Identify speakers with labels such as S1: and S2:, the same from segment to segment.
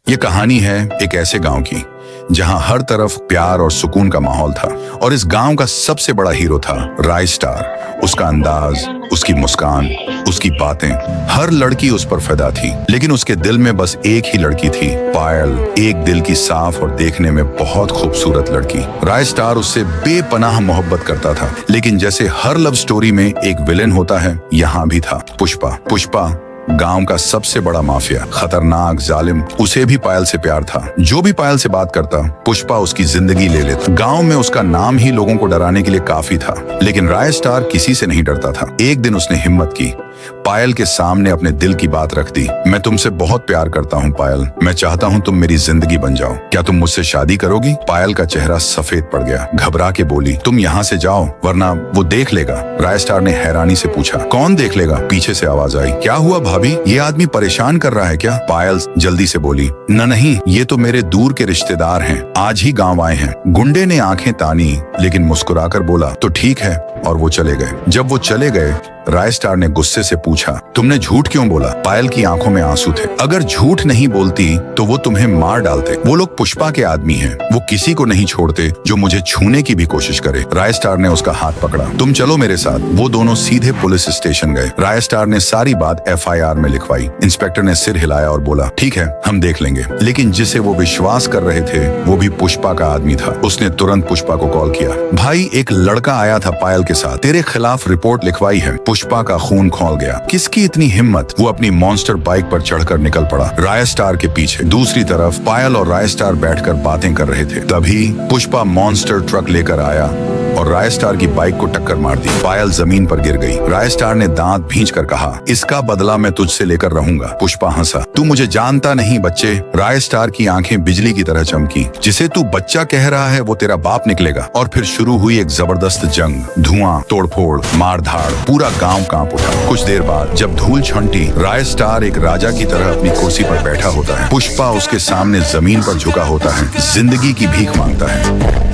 S1: ये कहानी है एक ऐसे गांव की जहां हर तरफ प्यार और सुकून का माहौल था। और इस गांव का सबसे बड़ा हीरो था राय स्टार। उसका अंदाज, उसकी मुस्कान, उसकी बातें, हर लड़की उस पर फिदा थी। लेकिन उसके दिल में बस एक ही लड़की थी, पायल। एक दिल की साफ और देखने में बहुत खूबसूरत लड़की। राय स्टार उससे बेपनाह मोहब्बत करता था। लेकिन जैसे हर लव स्टोरी में एक विलेन होता है, यहाँ भी था पुष्पा। पुष्पा गांव का सबसे बड़ा माफिया, खतरनाक, जालिम। उसे भी पायल से प्यार था। जो भी पायल से बात करता, पुष्पा उसकी जिंदगी ले लेता। गांव में उसका नाम ही लोगों को डराने के लिए काफी था। लेकिन राय स्टार किसी से नहीं डरता था। एक दिन उसने हिम्मत की, पायल के सामने अपने दिल की बात रख दी। मैं तुमसे बहुत प्यार करता हूँ पायल। मैं चाहता हूँ तुम मेरी जिंदगी बन जाओ। क्या तुम मुझसे शादी करोगी? पायल का चेहरा सफेद पड़ गया। घबरा के बोली, तुम यहाँ से जाओ वरना वो देख लेगा। राय स्टार ने हैरानी से पूछा, कौन देख लेगा? पीछे से आवाज आई, क्या हुआ भाभी? ये आदमी परेशान कर रहा है क्या? पायल जल्दी से बोली, नहीं, ये तो मेरे दूर के रिश्तेदार हैं, आज ही गाँव आए हैं। गुंडे ने आंखें तानी लेकिन मुस्कुराकर बोला, तो ठीक है, और वो चले गए। जब वो चले गए, राय स्टार ने गुस्से से पूछा, तुमने झूठ क्यों बोला? पायल की आंखों में आंसू थे। अगर झूठ नहीं बोलती तो वो तुम्हें मार डालते। वो लोग पुष्पा के आदमी हैं। वो किसी को नहीं छोड़ते जो मुझे छूने की भी कोशिश करे। राय स्टार ने उसका हाथ पकड़ा, तुम चलो मेरे साथ। वो दोनों सीधे पुलिस स्टेशन गए। राय स्टार ने सारी बात FIR में लिखवाई। इंस्पेक्टर ने सिर हिलाया और बोला, ठीक है, हम देख लेंगे। लेकिन जिसे वो विश्वास कर रहे थे वो भी पुष्पा का आदमी था। उसने तुरंत पुष्पा को कॉल किया, भाई एक लड़का आया था पायल के साथ, तेरे खिलाफ रिपोर्ट लिखवाई है। पुष्पा का खून खौल गया। किसकी इतनी हिम्मत? वो अपनी मॉन्स्टर बाइक पर चढ़कर निकल पड़ा, राय स्टार के पीछे। दूसरी तरफ पायल और राय स्टार बैठकर बातें कर रहे थे। तभी पुष्पा मॉन्स्टर ट्रक लेकर आया और राय स्टार की बाइक को टक्कर मार दी। पायल जमीन पर गिर गई। राय स्टार ने दांत भींचकर कहा, इसका बदला मैं तुझसे लेकर रहूंगा। पुष्पा हंसा, तू मुझे जानता नहीं बच्चे। राय स्टार की आंखें बिजली की तरह चमकी। जिसे तू बच्चा कह रहा है वो तेरा बाप निकलेगा। और फिर शुरू हुई एक जबरदस्त जंग। धुआं, तोड़फोड़, मारधाड़, पूरा गांव कांप उठा। कुछ देर बाद जब धूल छंटी, राय स्टार एक राजा की तरह अपनी कुर्सी पर बैठा होता है। पुष्पा उसके सामने जमीन पर झुका होता है, जिंदगी की भीख मांगता है।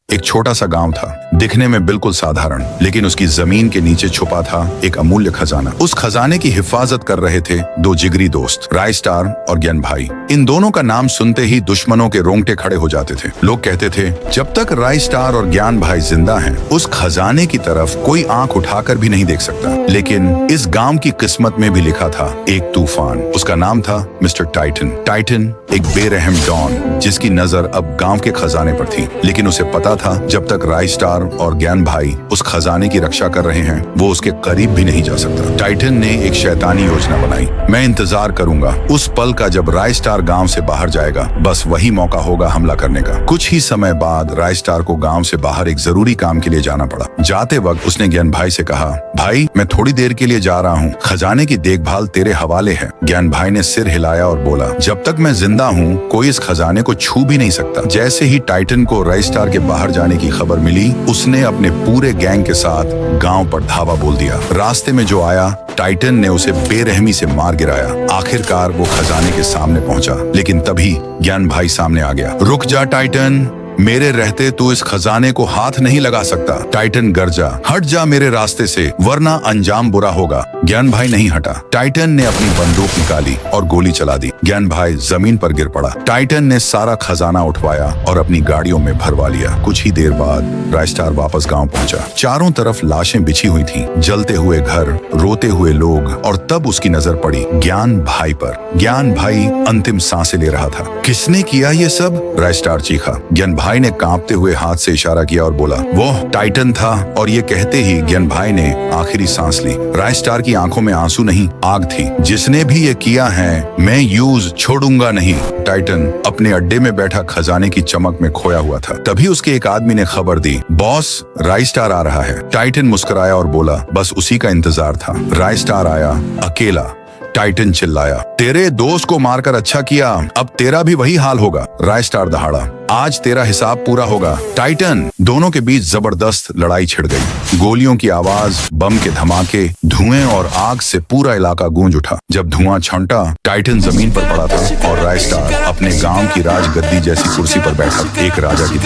S1: एक छोटा सा गांव था, दिखने में बिल्कुल साधारण, लेकिन उसकी जमीन के नीचे छुपा था एक अमूल्य खजाना। उस खजाने की हिफाजत कर रहे थे दो जिगरी दोस्त, राय स्टार और ज्ञान भाई। इन दोनों का नाम सुनते ही दुश्मनों के रोंगटे खड़े हो जाते थे। लोग कहते थे, जब तक राय स्टार और ज्ञान भाई जिंदा हैं, उस खजाने की तरफ कोई आंख उठाकर भी नहीं देख सकता। लेकिन इस गांव की किस्मत में भी लिखा था एक तूफान। उसका नाम था मिस्टर टाइटन। टाइटन एक बेरहम डॉन, जिसकी नजर अब गांव के खजाने पर थी। लेकिन उसे पता था जब तक राय स्टार और ज्ञान भाई उस खजाने की रक्षा कर रहे हैं, वो उसके करीब भी नहीं जा सकता। टाइटन ने एक शैतानी योजना बनाई। मैं इंतजार करूंगा उस पल का जब राय स्टार गांव से बाहर जाएगा, बस वही मौका होगा हमला करने का। कुछ ही समय बाद राय स्टार को गांव से बाहर एक जरूरी काम के लिए जाना पड़ा। जाते वक्त उसने ज्ञान भाई से कहा, भाई मैं थोड़ी देर के लिए जा रहा हूँ, खजाने की देखभाल तेरे हवाले है। ज्ञान भाई ने सिर हिलाया और बोला, जब तक मैं जिंदा हूँ कोई इस खजाने को छू भी नहीं सकता। जैसे ही टाइटन को राय स्टार के बाहर जाने की खबर मिली, उसने अपने पूरे गैंग के साथ गांव पर धावा बोल दिया। रास्ते में जो आया, टाइटन ने उसे बेरहमी से मार गिराया। आखिरकार वो खजाने के सामने पहुंचा। लेकिन तभी ज्ञान भाई सामने आ गया। रुक जा टाइटन, मेरे रहते तू इस खजाने को हाथ नहीं लगा सकता। टाइटन गरजा, हट जा मेरे रास्ते से वरना अंजाम बुरा होगा। ज्ञान भाई नहीं हटा। टाइटन ने अपनी बंदूक निकाली और गोली चला दी। ज्ञान भाई जमीन पर गिर पड़ा। टाइटन ने सारा खजाना उठवाया और अपनी गाड़ियों में भरवा लिया। कुछ ही देर बाद राय स्टार वापस गांव पहुंचा। चारों तरफ लाशें बिछी हुई थीं, जलते हुए घर, रोते हुए लोग। और तब उसकी नजर पड़ी ज्ञान भाई पर। ज्ञान भाई अंतिम सांसें ले रहा था। किसने किया ये सब? राय स्टार चीखा। ज्ञान भाई ने कांपते हुए हाथ से इशारा किया और बोला, वो टाइटन था। और ये कहते ही ज्ञान भाई ने आखिरी सांस ली। राय स्टार की आंखों में आंसू नहीं, आग थी। जिसने भी ये किया है मैं यूज छोड़ूंगा नहीं। टाइटन अपने अड्डे में बैठा खजाने की चमक में खोया हुआ था। तभी उसके एक आदमी ने खबर दी, बॉस राय स्टार आ रहा है। टाइटन मुस्कुराया और बोला, बस उसी का इंतजार था। राय स्टार आया, अकेला। टाइटन चिल्लाया, तेरे दोस्त को मारकर अच्छा किया, अब तेरा भी वही हाल होगा। राय स्टार दहाड़ा, आज तेरा हिसाब पूरा होगा। टाइटन। दोनों के बीच जबरदस्त लड़ाई छिड़ गई। गोलियों की आवाज, बम के धमाके, धुएं और आग से पूरा इलाका गूंज उठा। जब धुआं छंटा, टाइटन जमीन पर पड़ा था और राय स्टार अपने गांव की राजगद्दी जैसी कुर्सी पर बैठा, एक राजा की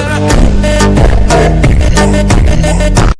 S1: तरह।